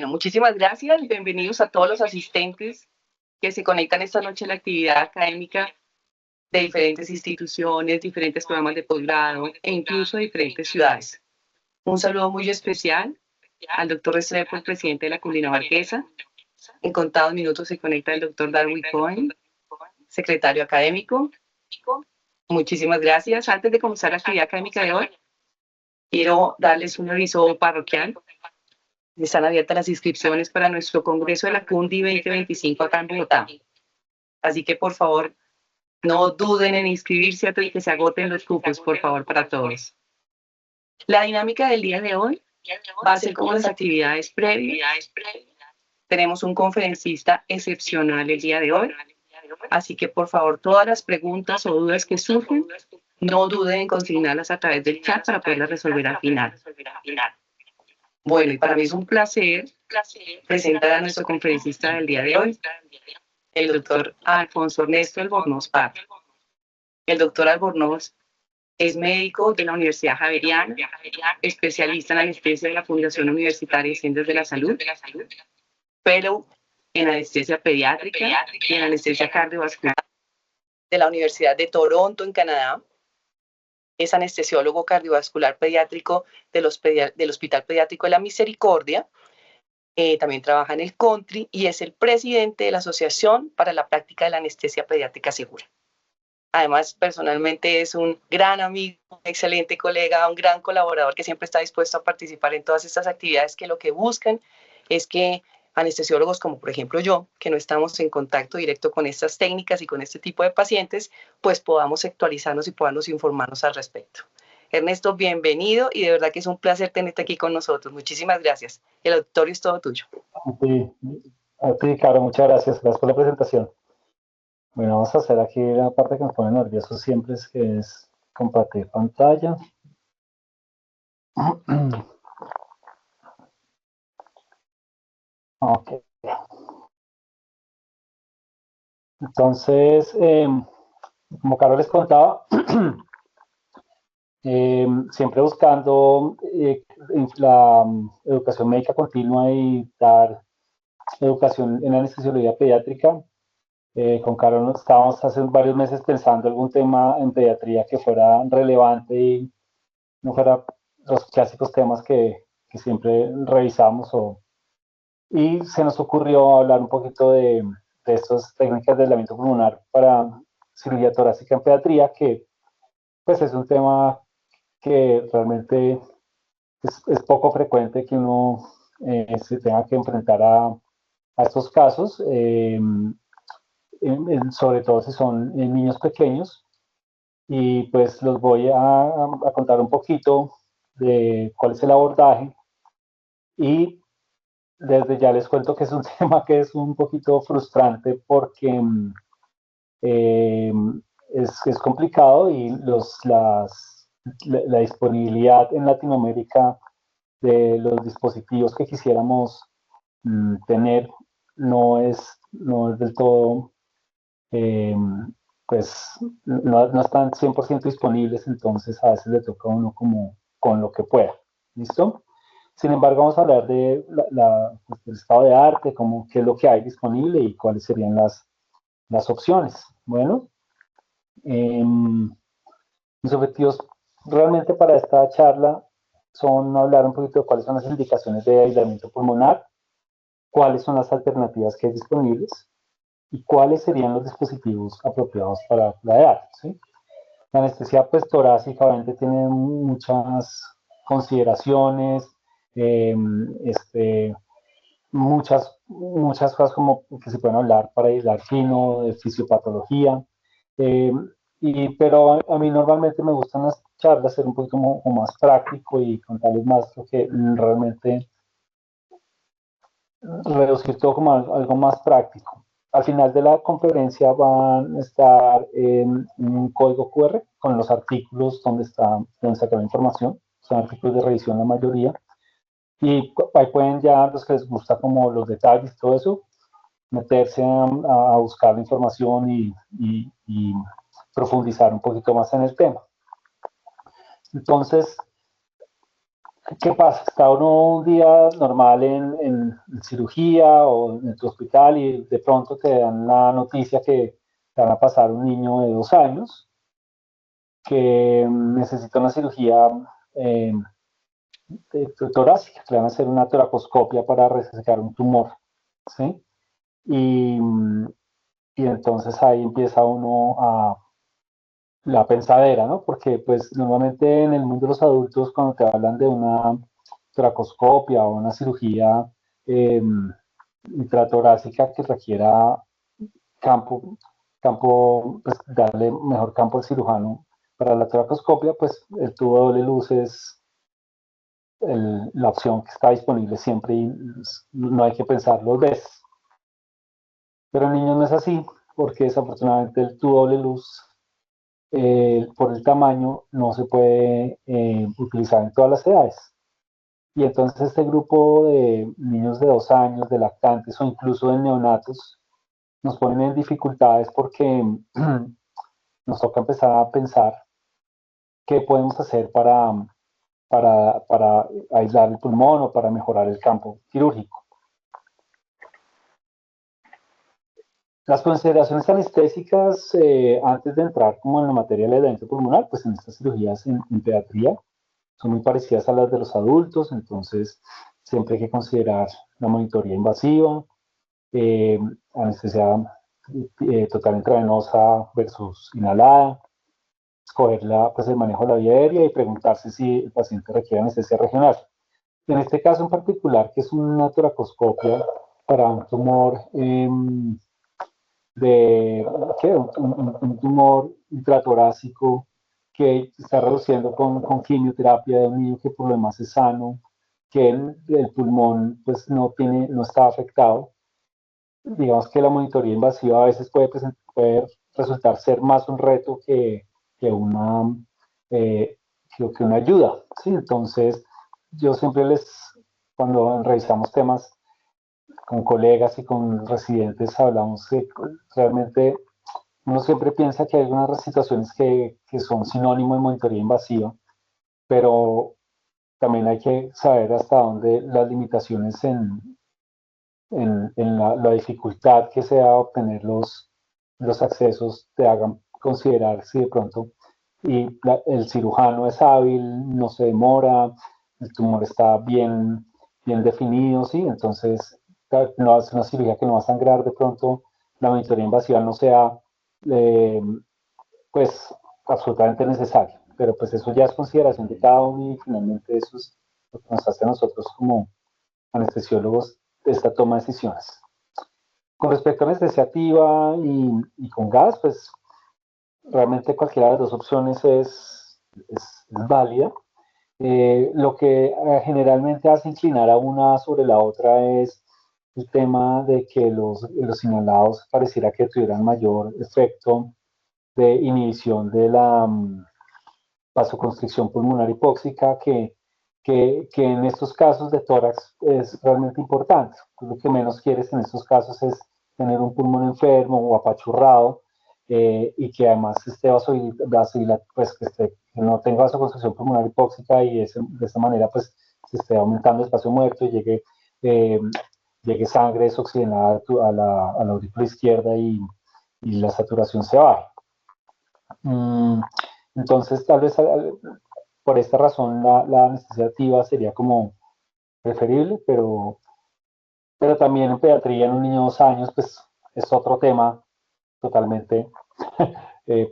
Bueno, muchísimas gracias. Bienvenidos a todos los asistentes que se conectan esta noche a la actividad académica de diferentes instituciones, diferentes programas de posgrado e incluso de diferentes ciudades. Un saludo muy especial al doctor Restrepo, presidente de la Cundinamarquesa. En contados minutos se conecta el doctor Darwin Cohen, secretario académico. Muchísimas gracias. Antes de comenzar la actividad académica de hoy, quiero darles un aviso parroquial. Están abiertas las inscripciones para nuestro Congreso de la CUNDI 2025 acá en Bogotá. Así que, por favor, no duden en inscribirse antes de que se agoten los cupos, por favor, para todos. La dinámica del día de hoy va a ser como las actividades previas. Tenemos un conferencista excepcional el día de hoy. Así que, por favor, todas las preguntas o dudas que surgen, no duden en consignarlas a través del chat para poderlas resolver al final. Bueno, y para mí es un placer presentar a nuestro conferencista del día de hoy, el doctor Alfonso Ernesto Albornoz Parra. El doctor Albornoz es médico de la Universidad Javeriana, especialista en anestesia de la Fundación Universitaria de Ciencias de la Salud, fellow en anestesia pediátrica y en anestesia cardiovascular de la Universidad de Toronto, en Canadá. Es anestesiólogo cardiovascular pediátrico del Hospital Pediátrico de la Misericordia. También trabaja en el Country y es el presidente de la Asociación para la Práctica de la Anestesia Pediátrica Segura. Además, personalmente es un gran amigo, un excelente colega, un gran colaborador que siempre está dispuesto a participar en todas estas actividades que lo que buscan es que anestesiólogos como por ejemplo yo, que no estamos en contacto directo con estas técnicas y con este tipo de pacientes, pues podamos actualizarnos y podamos informarnos al respecto. Ernesto, bienvenido y de verdad que es un placer tenerte aquí con nosotros. Muchísimas gracias. El auditorio es todo tuyo. A ti, Caro, muchas gracias. Gracias por la presentación. Bueno, vamos a hacer aquí la parte que me pone nervioso siempre, que es compartir pantalla. Ok. Entonces, como Caro les contaba, siempre buscando la educación médica continua y dar educación en anestesiología pediátrica. Con Carol estábamos hace varios meses pensando algún tema en pediatría que fuera relevante y no fuera los clásicos temas que siempre revisamos. Y se nos ocurrió hablar un poquito de estas técnicas de aislamiento pulmonar para cirugía torácica en pediatría, que pues es un tema que realmente es poco frecuente que uno se tenga que enfrentar a estos casos. Sobre todo si son niños pequeños, y pues los voy a contar un poquito de cuál es el abordaje, y desde ya les cuento que es un tema que es un poquito frustrante porque eh, es complicado y la disponibilidad en Latinoamérica de los dispositivos que quisiéramos tener no es del todo pues no están 100% disponibles, entonces a veces le toca a uno como con lo que pueda. ¿Listo? Sin embargo, vamos a hablar de pues, el estado de arte, como qué es lo que hay disponible y cuáles serían las opciones. Bueno, mis objetivos realmente para esta charla son hablar un poquito de cuáles son las indicaciones de aislamiento pulmonar, cuáles son las alternativas que hay disponibles y cuáles serían los dispositivos apropiados para la edad. ¿Sí? La anestesia pues, torácica obviamente tiene muchas consideraciones, muchas cosas como que se pueden hablar para aislar fino, de fisiopatología, pero a mí normalmente me gustan las charlas ser un poquito como más práctico y contarles más lo que realmente reducir todo como algo más práctico. Al final de la conferencia van a estar en un código QR con los artículos donde sacar la información. Son artículos de revisión la mayoría. Y ahí pueden ya, los que les gusta como los detalles, todo eso, meterse a buscar la información y profundizar un poquito más en el tema. Entonces, ¿Qué pasa? Está uno un día normal en cirugía o en tu hospital y de pronto te dan la noticia que te van a pasar un niño de 2 años que necesita una cirugía eh, torácica, que le van a hacer una toracoscopia para resecar un tumor, ¿sí? Y, y entonces ahí empieza uno a la pensadera, ¿no? Porque pues normalmente en el mundo de los adultos cuando te hablan de una tracoscopia o una cirugía eh, intratorácica que requiera campo, pues darle mejor campo al cirujano para la tracoscopia, pues el tubo de doble luz es la opción que está disponible siempre y no hay que pensar dos veces. Pero en niños no es así, porque desafortunadamente el tubo de doble luz por el tamaño no se puede utilizar en todas las edades. Y entonces este grupo de niños de 2 años, de lactantes o incluso de neonatos, nos ponen en dificultades porque nos toca empezar a pensar qué podemos hacer para aislar el pulmón o para mejorar el campo quirúrgico. Las consideraciones anestésicas, antes de entrar como en la materia del aislamiento pulmonar, pues en estas cirugías en pediatría, son muy parecidas a las de los adultos, entonces siempre hay que considerar la monitoría invasiva, eh, anestesia total intravenosa versus inhalada, escoger pues, el manejo de la vía aérea y preguntarse si el paciente requiere anestesia regional. En este caso en particular, que es una toracoscopia para un tumor de ¿qué? Un tumor intratorácico que está reduciendo con quimioterapia de un niño que por lo demás es sano, que el pulmón pues no está afectado. Digamos que la monitoría invasiva a veces puede resultar ser más un reto que una, eh, que una ayuda, ¿sí? Entonces, yo siempre cuando revisamos temas con colegas y con residentes, hablamos que realmente uno siempre piensa que hay algunas situaciones que son sinónimo de monitoría invasiva, pero también hay que saber hasta dónde las limitaciones en la dificultad que sea obtener los accesos te hagan considerar si de pronto el cirujano es hábil, no se demora, el tumor está bien definido, ¿sí? Entonces, no es una cirugía que no va a sangrar, de pronto la monitoría invasiva no sea, eh, pues, absolutamente necesaria. Pero pues eso ya es consideración de cada uno y finalmente eso es lo que nos hace a nosotros como anestesiólogos de esta toma de decisiones. Con respecto a anestesia activa y con gas, pues realmente cualquiera de las dos opciones es válida. Lo que generalmente hace inclinar a una sobre la otra es el tema de que los inhalados pareciera que tuvieran mayor efecto de inhibición de la vasoconstricción pulmonar hipóxica que en estos casos de tórax es realmente importante. Lo que menos quieres en estos casos es tener un pulmón enfermo o apachurrado y que además esté pues que no tenga vasoconstricción pulmonar hipóxica y de esta manera pues se esté aumentando el espacio muerto y eh, llegue sangre desoxigenada a la aurícula izquierda y la saturación se baje. Entonces, tal vez por esta razón la anestesia activa sería como preferible, pero también en pediatría en un niño de 2 años, pues es otro tema totalmente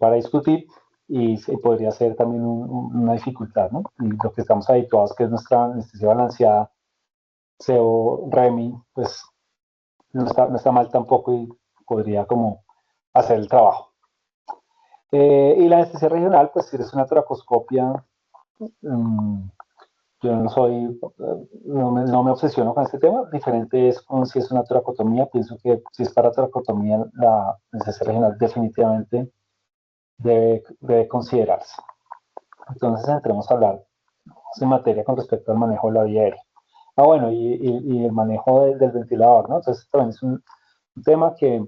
para discutir y podría ser también una dificultad, ¿no? Y lo que estamos habituados, que es nuestra anestesia balanceada, SEO, REMI, pues no está mal tampoco y podría como hacer el trabajo. Y la anestesia regional, pues si es una tracoscopia, yo no me obsesiono con este tema. Diferente es con si es una toracotomía. Pienso que si es para toracotomía, la anestesia regional definitivamente debe considerarse. Entonces entremos a hablar en materia con respecto al manejo de la vía aérea. Bueno, y el manejo del ventilador, ¿no? Entonces también es un tema que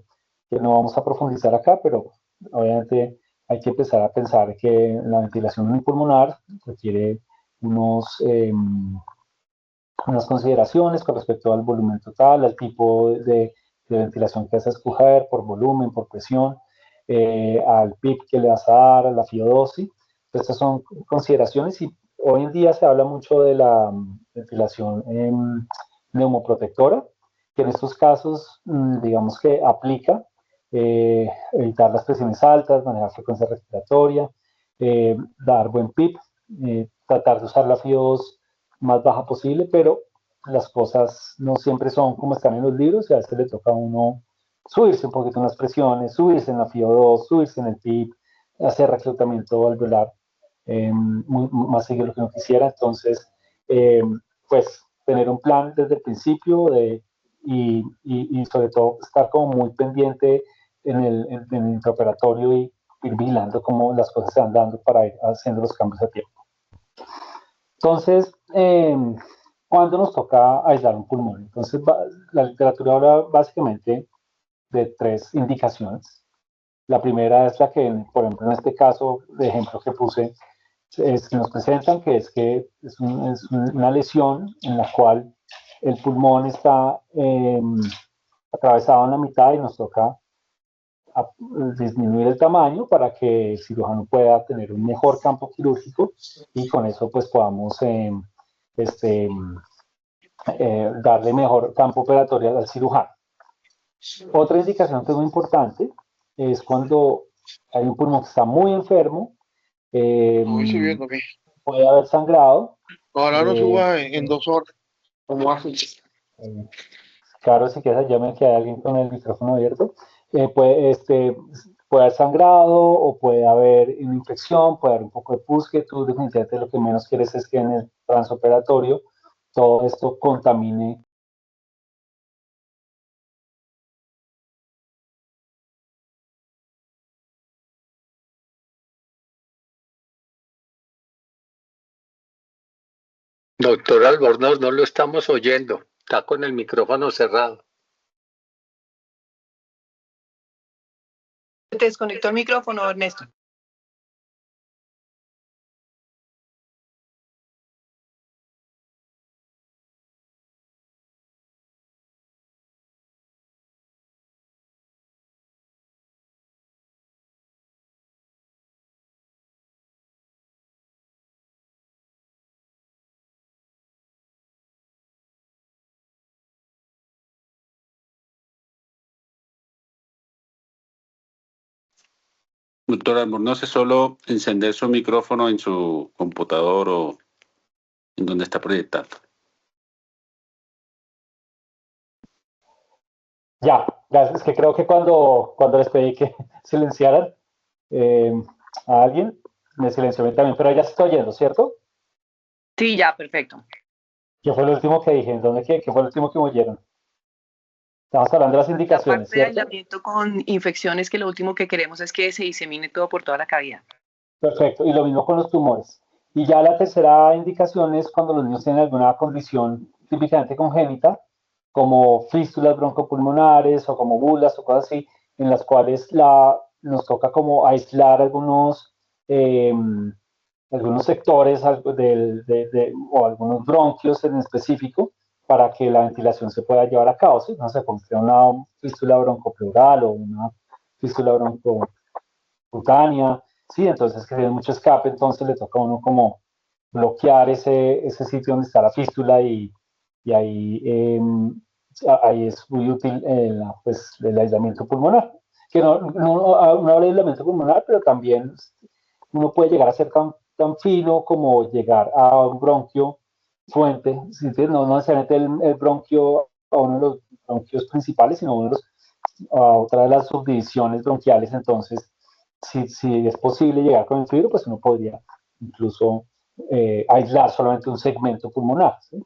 no vamos a profundizar acá, pero obviamente hay que empezar a pensar que la ventilación unipulmonar requiere unas consideraciones con respecto al volumen total, al tipo de ventilación que vas a escoger, por volumen, por presión, al PIB que le vas a dar, a la FIO2. Estas son consideraciones y hoy en día se habla mucho de la ventilación neumoprotectora, que en estos casos, digamos que aplica evitar las presiones altas, manejar frecuencia respiratoria, dar buen PIB, tratar de usar la FIO2 más baja posible, pero las cosas no siempre son como están en los libros y a veces le toca a uno subirse un poquito en las presiones, subirse en la FIO2, subirse en el PIB, hacer reclutamiento alveolar más seguido de lo que uno quisiera. Entonces, pues tener un plan desde el principio y sobre todo estar como muy pendiente en el intraoperatorio y ir vigilando cómo las cosas se van dando para ir haciendo los cambios a tiempo. Entonces, ¿cuándo nos toca aislar un pulmón? Entonces, la literatura habla básicamente de 3 indicaciones. La primera es la que, por ejemplo, en este caso de ejemplo que puse, nos presentan que es una lesión en la cual el pulmón está atravesado en la mitad y nos toca disminuir el tamaño para que el cirujano pueda tener un mejor campo quirúrgico y con eso pues podamos darle mejor campo operatorio al cirujano. Otra indicación que es muy importante es cuando hay un pulmón que está muy enfermo, puede haber sangrado. Ahora no suba en 2 horas. ¿Cómo hace? Claro, si quieres, ya me queda alguien con el micrófono abierto. Puede haber sangrado o puede haber una infección, puede haber un poco de pus, que tú definitivamente lo que menos quieres es que en el transoperatorio todo esto contamine. Doctor Albornoz, no lo estamos oyendo. Está con el micrófono cerrado. Te desconectó el micrófono, Ernesto. Doctor Albornoz, ¿es solo encender su micrófono en su computador o en donde está proyectando? Ya, es que creo que cuando les pedí que silenciaran a alguien, me silenció a mí también, pero ya se está oyendo, ¿cierto? Sí, ya, perfecto. ¿Qué fue lo último que dije? ¿Qué fue lo último que me oyeron? Estamos hablando de las indicaciones, La parte ¿cierto? de aislamiento con infecciones, que lo último que queremos es que se disemine todo por toda la cavidad. Perfecto, y lo mismo con los tumores. Y ya la tercera indicación es cuando los niños tienen alguna condición típicamente congénita, como fístulas broncopulmonares o como bulas o cosas así, en las cuales nos toca como aislar algunos sectores o algunos bronquios en específico para que la ventilación se pueda llevar a cabo. ¿Sí? No sé, como sea una fístula broncopleural o una fístula broncocutánea, sí, entonces que tiene mucho escape, entonces le toca a uno como bloquear ese sitio donde está la fístula y ahí es muy útil pues, el aislamiento pulmonar. Que no habla de aislamiento pulmonar, pero también uno puede llegar a ser tan fino como llegar a un bronquio fuente, ¿sí? No necesariamente el bronquio a uno de los bronquios principales, sino a otra de las subdivisiones bronquiales. Entonces, si es posible llegar con el fibro, pues uno podría incluso aislar solamente un segmento pulmonar. ¿Sí?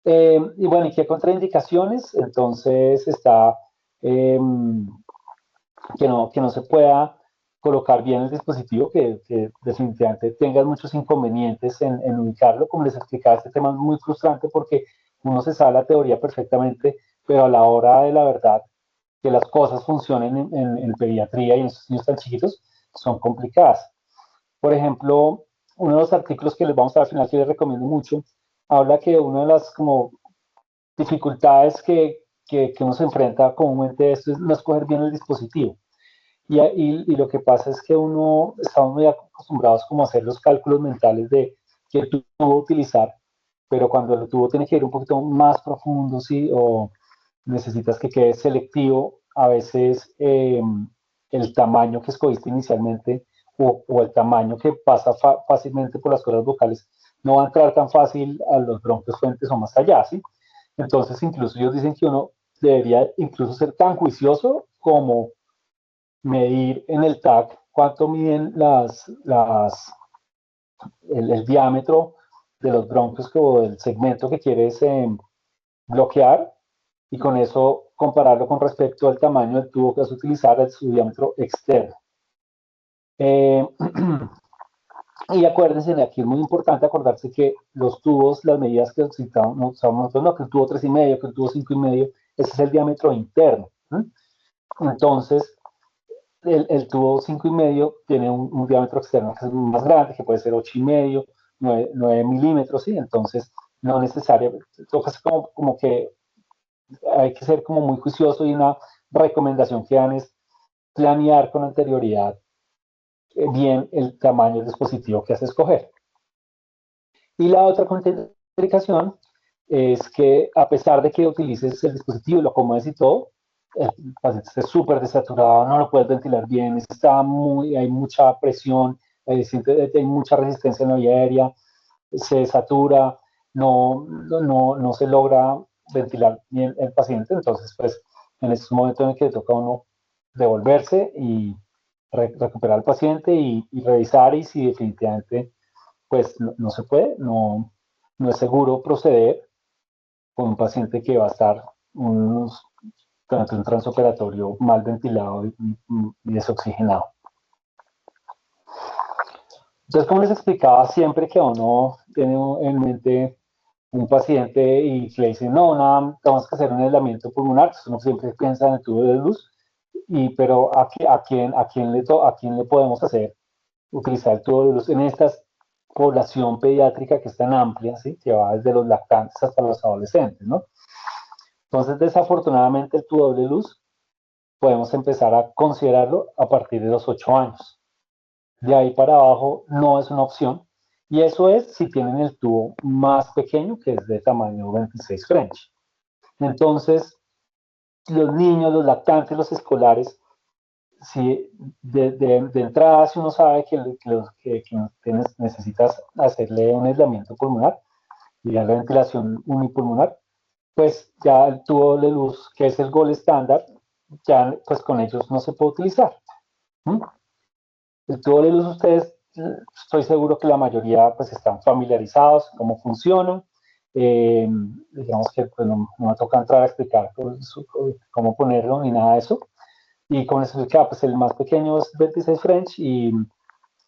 Y bueno, ¿y qué contraindicaciones? Entonces está que no se pueda colocar bien el dispositivo, que definitivamente tenga muchos inconvenientes en ubicarlo. Como les explicaba, este tema es muy frustrante porque uno se sabe la teoría perfectamente, pero a la hora de la verdad, que las cosas funcionen en pediatría y en estos niños tan chiquitos, son complicadas. Por ejemplo, uno de los artículos que les vamos a dar al final, que les recomiendo mucho, habla que una de las como dificultades que uno se enfrenta comúnmente a esto es no escoger bien el dispositivo. Y lo que pasa es que estamos muy acostumbrados como a hacer los cálculos mentales de qué tubo utilizar, pero cuando el tubo tiene que ir un poquito más profundo, ¿sí? O necesitas que quede selectivo, a veces el tamaño que escogiste inicialmente o el tamaño que pasa fácilmente por las cuerdas vocales no va a entrar tan fácil a los bronquios fuentes o más allá, ¿sí? Entonces, incluso ellos dicen que uno debería incluso ser tan juicioso como medir en el TAC cuánto miden el diámetro de los bronquios o del segmento que quieres bloquear y con eso compararlo con respecto al tamaño del tubo que vas a utilizar, su diámetro externo. Y acuérdense, aquí es muy importante acordarse que los tubos, las medidas que citamos nosotros, no, que el tubo 3,5, que el tubo 5,5, ese es el diámetro interno. Entonces, el tubo 5,5 tiene un diámetro externo que es más grande, que puede ser 8,5, 9 milímetros, ¿sí? Entonces, no necesariamente, entonces como que hay que ser como muy juicioso y una recomendación que dan es planear con anterioridad bien el tamaño del dispositivo que vas a escoger. Y la otra contraindicación es que a pesar de que utilices el dispositivo, lo acomodes y todo, el paciente esté súper desaturado, no lo puedes ventilar bien, hay mucha presión, hay mucha resistencia en la vía aérea, se satura, no se logra ventilar bien el paciente, entonces pues en estos momentos en el que le toca a uno devolverse y recuperar al paciente y revisar y si definitivamente pues no se puede, no es seguro proceder con un paciente que va a estar durante un transoperatorio mal ventilado y desoxigenado. Entonces, como les explicaba, siempre que uno tiene en mente un paciente y le dice, no, nada, tenemos que hacer un aislamiento pulmonar, uno siempre piensa en el tubo de luz, pero ¿a quién le podemos utilizar el tubo de luz en esta población pediátrica que es tan amplia, ¿sí? Que va desde los lactantes hasta los adolescentes, ¿no? Entonces, desafortunadamente, el tubo de luz podemos empezar a considerarlo a partir de los 8 años. De ahí para abajo no es una opción. Y eso es si tienen el tubo más pequeño, que es de tamaño 26 French. Entonces, los niños, los lactantes, los escolares, si de entrada, si uno sabe que necesitas hacerle un aislamiento pulmonar y la ventilación unipulmonar, pues ya el tubo de luz, que es el gold estándar, ya pues con ellos no se puede utilizar. El tubo de luz, ustedes, estoy seguro que la mayoría pues están familiarizados, cómo funciona. Digamos que pues, no me toca entrar a explicar cómo ponerlo ni nada de eso. Y como les explicaba, pues el más pequeño es 26 French y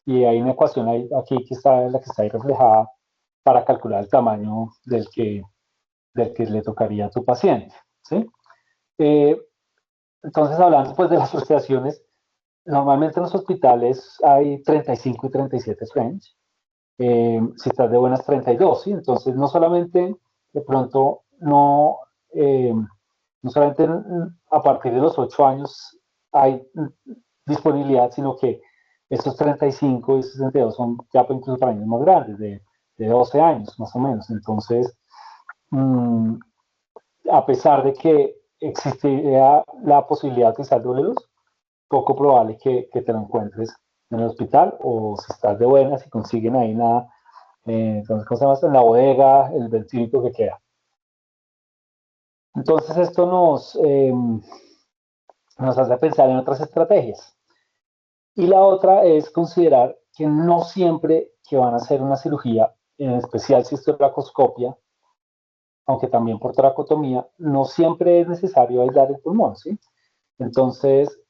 hay una ecuación aquí que está ahí reflejada para calcular el tamaño del que le tocaría a tu paciente, ¿sí? Entonces, hablando pues de las frustraciones, normalmente en los hospitales hay 35 y 37 French, si estás de buenas 32, ¿sí? Entonces, no solamente de pronto no solamente a partir de los 8 años hay disponibilidad, sino que estos 35 y 62 son ya incluso para niños más grandes, de 12 años más o menos. Entonces, a pesar de que existiría la posibilidad de utilizar doble luz, poco probable que te lo encuentres en el hospital o si estás de buenas y consiguen ahí nada, entonces, ¿cómo se llama? En la bodega, el ventímetro que queda. Entonces, esto nos hace pensar en otras estrategias. Y la otra es considerar que no siempre que van a hacer una cirugía, en especial si es toracoscopia, aunque también por toracotomía, no siempre es necesario aislar el pulmón, ¿sí? Entonces,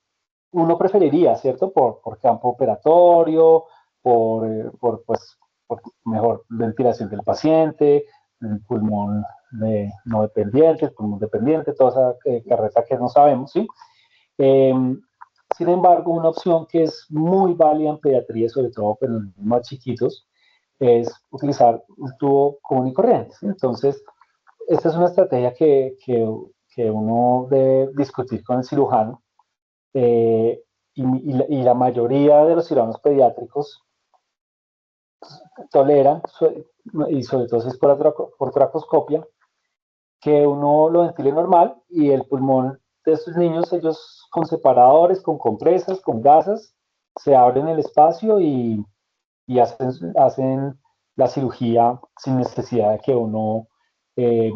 uno preferiría, ¿cierto? Por campo operatorio, por mejor ventilación del paciente, el pulmón no dependiente, el pulmón dependiente, toda esa carreta que no sabemos, ¿sí? Sin embargo, una opción que es muy válida en pediatría, sobre todo en los niños más chiquitos, es utilizar un tubo común y corriente, ¿sí? Entonces, esta es una estrategia que uno debe discutir con el cirujano, y la mayoría de los cirujanos pediátricos toleran, y sobre todo si es por tracoscopia, que uno lo ventile normal y el pulmón de estos niños, ellos con separadores, con compresas, con gasas, se abren el espacio y hacen la cirugía sin necesidad de que uno eh,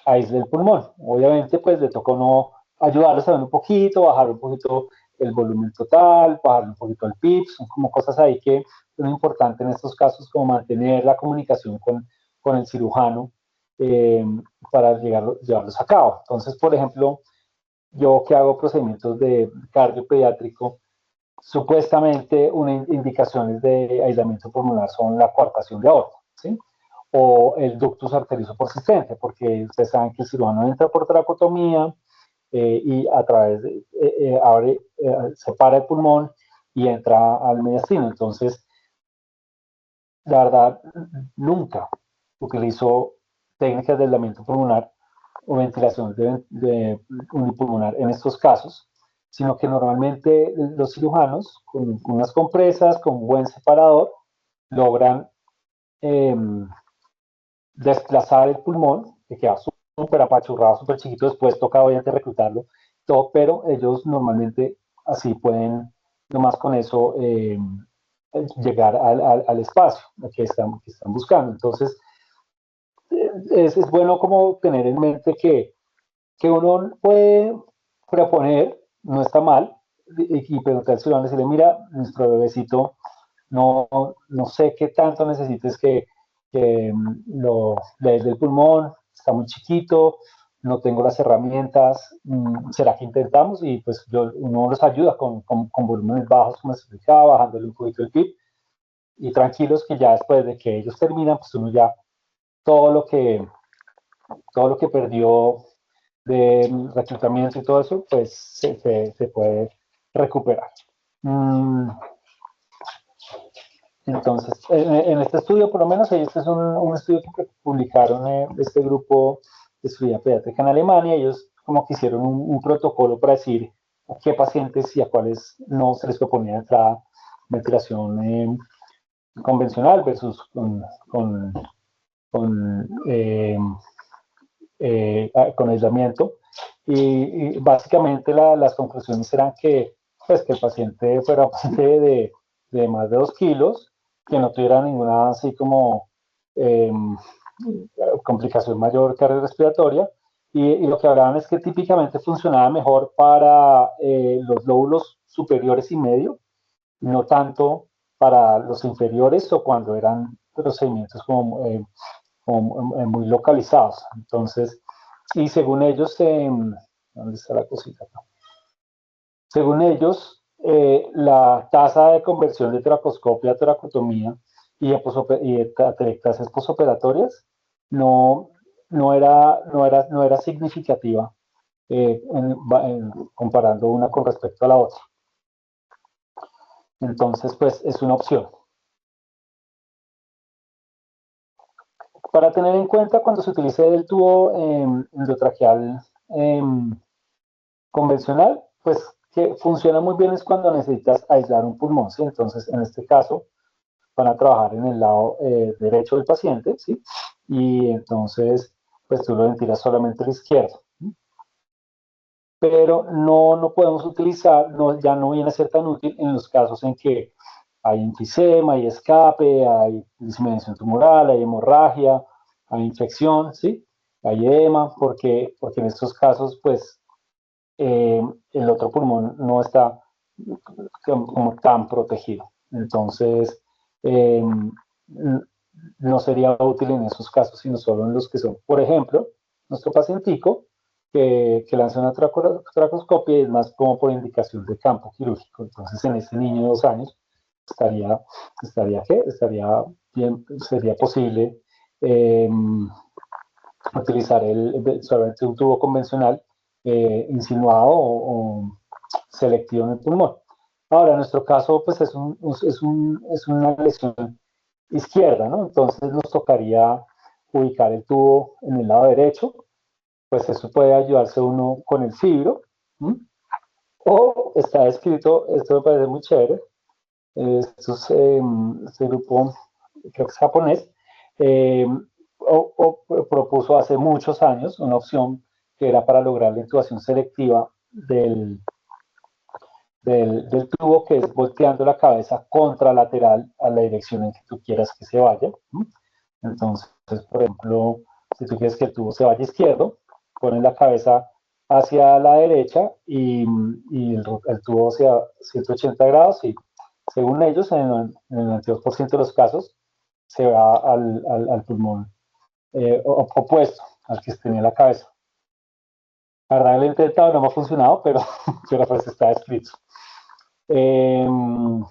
aísle el pulmón. Obviamente, pues le toca a uno ayudarlos a ver un poquito, bajar un poquito el volumen total, bajar un poquito el PIB, son como cosas ahí que son importantes en estos casos, como mantener la comunicación con el cirujano eh, para llevarlos a cabo. Entonces, por ejemplo, yo que hago procedimientos de cardio pediátrico, supuestamente unas indicaciones de aislamiento pulmonar son la coartación de aorta, ¿sí? O el ductus arterioso persistente, porque ustedes saben que el cirujano entra por tracotomía y a través de, separa el pulmón y entra al mediastino. Entonces, la verdad, nunca utilizo técnicas de aislamiento pulmonar o ventilación de unipulmonar en estos casos, sino que normalmente los cirujanos con unas compresas, con un buen separador, logran eh, desplazar el pulmón, que queda súper apachurrado, súper chiquito, después toca obviamente reclutarlo, todo, pero ellos normalmente así pueden, nomás con eso, llegar al espacio que están buscando. Entonces, es bueno como tener en mente que uno puede proponer, no está mal, y preguntar al ciudadano, decirle, mira, nuestro bebecito, no sé qué tanto necesites que lo lees del pulmón, está muy chiquito, no tengo las herramientas, ¿será que intentamos? Y pues uno los ayuda con volúmenes bajos, como se explicaba, bajándole un poquito el PIB, y tranquilos que ya después de que ellos terminan, pues uno ya todo lo que, todo lo que perdió de reclutamiento y todo eso, pues se puede recuperar. Entonces, en este estudio, por lo menos, este es un estudio que publicaron este grupo de cirugía pediátrica en Alemania. Ellos como que hicieron un protocolo para decir a qué pacientes y a cuáles no se les proponía entrada ventilación convencional versus con, eh, con aislamiento. Y básicamente las conclusiones eran que, pues, que el paciente fuera paciente de más de 2 kilos, que no tuviera ninguna así como complicación mayor cardiorrespiratoria, y lo que hablaban es que típicamente funcionaba mejor para los lóbulos superiores y medio, no tanto para los inferiores o cuando eran procedimientos como muy localizados. Entonces, y según ellos, ¿dónde está la cosita? Según ellos, la tasa de conversión de tracoscopia a tracotomía y de atelectasias posoperatorias no, no era significativa comparando una con respecto a la otra. Entonces, pues es una opción. Para tener en cuenta cuando se utilice el tubo endotraqueal convencional, pues que funciona muy bien es cuando necesitas aislar un pulmón, ¿sí? Entonces, en este caso, van a trabajar en el lado derecho del paciente, ¿sí? Y entonces, pues tú lo ventilas solamente el izquierdo. ¿Sí? Pero no podemos utilizar, ya no viene a ser tan útil en los casos en que hay enfisema, hay escape, hay diseminación tumoral, hay hemorragia, hay infección, ¿sí? Hay edema, porque en estos casos, pues, el otro pulmón no está como tan protegido. Entonces, no sería útil en esos casos, sino solo en los que son, por ejemplo, nuestro pacientico que lanza una tracoscopia y es más como por indicación de campo quirúrgico. Entonces, en este niño de 2 años estaría bien, sería posible utilizar solamente un tubo convencional insinuado o selectivo en el pulmón. Ahora, en nuestro caso, pues es una lesión izquierda, ¿no? Entonces nos tocaría ubicar el tubo en el lado derecho, pues eso puede ayudarse uno con el fibro, ¿m? O está escrito, esto me parece muy chévere, este grupo, creo que es japonés, eh, propuso hace muchos años una opción que era para lograr la intubación selectiva del tubo, que es volteando la cabeza contralateral a la dirección en que tú quieras que se vaya. Entonces, por ejemplo, si tú quieres que el tubo se vaya izquierdo, pones la cabeza hacia la derecha y el tubo sea 180 grados y según ellos, en el 92% de los casos, se va al pulmón opuesto al que tenía la cabeza. La verdad, lo he intentado, no me ha funcionado, pero pues está escrito. Pero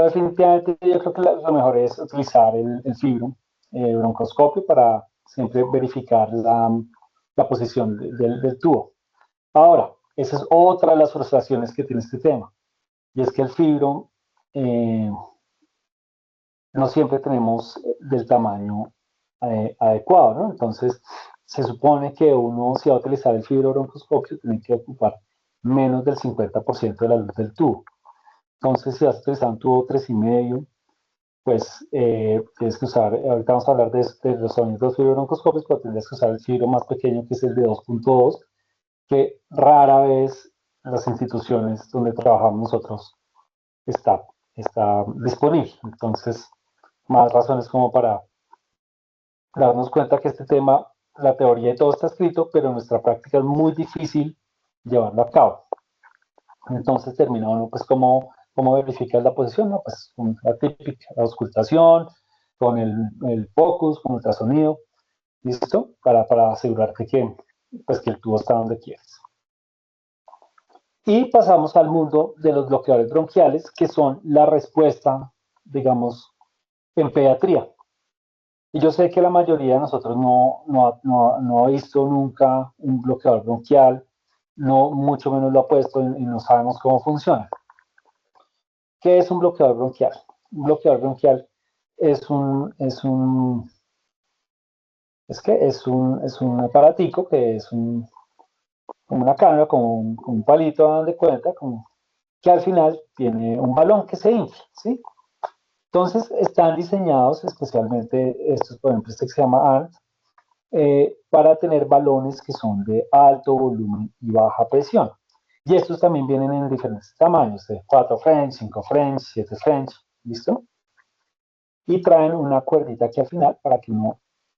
definitivamente yo creo que lo mejor es utilizar el fibro broncoscopio para siempre verificar la posición del tubo. Ahora, esa es otra de las frustraciones que tiene este tema, y es que el fibro no siempre tenemos del tamaño adecuado, ¿no? Entonces, se supone que uno, si va a utilizar el fibrobroncoscopio, tiene que ocupar menos del 50% de la luz del tubo. Entonces, si vas a utilizar un tubo 3,5, pues tienes que usar, ahorita vamos a hablar de los sonidos de los fibrobroncoscopios, pero tendrías que usar el fibro más pequeño, que es el de 2,2, que rara vez en las instituciones donde trabajamos nosotros está disponible. Entonces, más razones como para darnos cuenta que este tema, la teoría y todo está escrito, pero en nuestra práctica es muy difícil llevarlo a cabo. Entonces termina uno, pues, ¿cómo verificas la posición? No, pues, con la típica, la auscultación, con el focus, con ultrasonido, ¿listo? Para asegurarte que, pues, que el tubo está donde quieres. Y pasamos al mundo de los bloqueadores bronquiales, que son la respuesta, digamos, en pediatría. Y yo sé que la mayoría de nosotros no ha visto nunca un bloqueador bronquial, no mucho menos lo ha puesto y no sabemos cómo funciona. ¿Qué es un bloqueador bronquial? Un bloqueador bronquial es un aparatico que es como una cánula, como un palito, dan de cuenta, que al final tiene un balón que se infla, ¿sí? Entonces están diseñados especialmente, estos, por ejemplo, este que se llama ANT, para tener balones que son de alto volumen y baja presión. Y estos también vienen en diferentes tamaños, de 4 French, 5 French, 7 French, ¿listo? Y traen una cuerdita aquí al final para que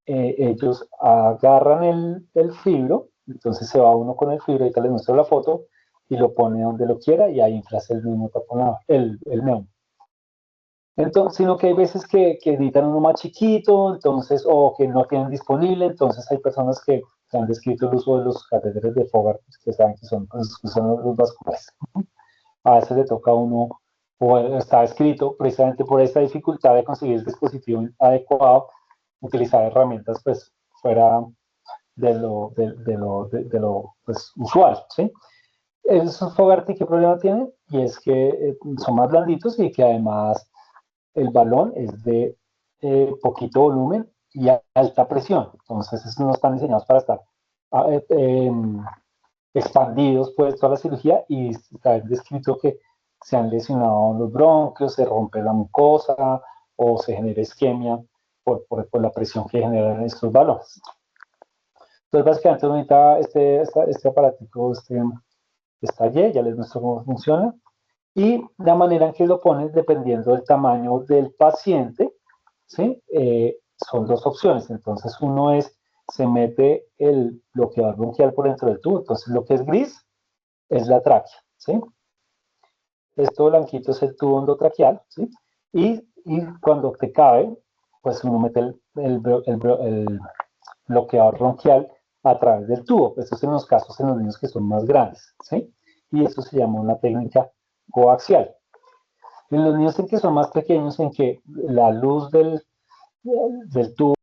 ellos agarran el fibro, entonces se va uno con el fibro, ahorita les muestro la foto, y lo pone donde lo quiera y ahí inflas el mismo taponado, el neumo. Entonces, sino que hay veces que editan uno más chiquito, entonces, o que no tienen disponible, entonces hay personas que han descrito el uso de los catéteres de Fogarty, que saben que son los vasculares. A veces le toca a uno, o está escrito precisamente por esta dificultad de conseguir el dispositivo adecuado, utilizar herramientas pues fuera de lo pues, usual, ¿sí? Esos Fogarty, ¿qué problema tienen? Y es que son más blanditos y que además el balón es de poquito volumen y alta presión. Entonces, esos no están diseñados para estar expandidos pues toda la cirugía, y está descrito que se han lesionado los bronquios, se rompe la mucosa o se genera isquemia por la presión que generan estos balones. Entonces, básicamente, ahorita este aparatico está allí, ya les muestro cómo funciona. Y la manera en que lo pones, dependiendo del tamaño del paciente, ¿sí? Son dos opciones. Entonces, uno se mete el bloqueador bronquial por dentro del tubo. Entonces, lo que es gris es la tráquea, ¿sí? Esto blanquito es el tubo endotraqueal, ¿sí? Y cuando te cabe, pues uno mete el bloqueador bronquial a través del tubo. Esto es en los casos en los niños que son más grandes, ¿sí? Y esto se llama una técnica coaxial. En los niños en que son más pequeños, en que la luz del tubo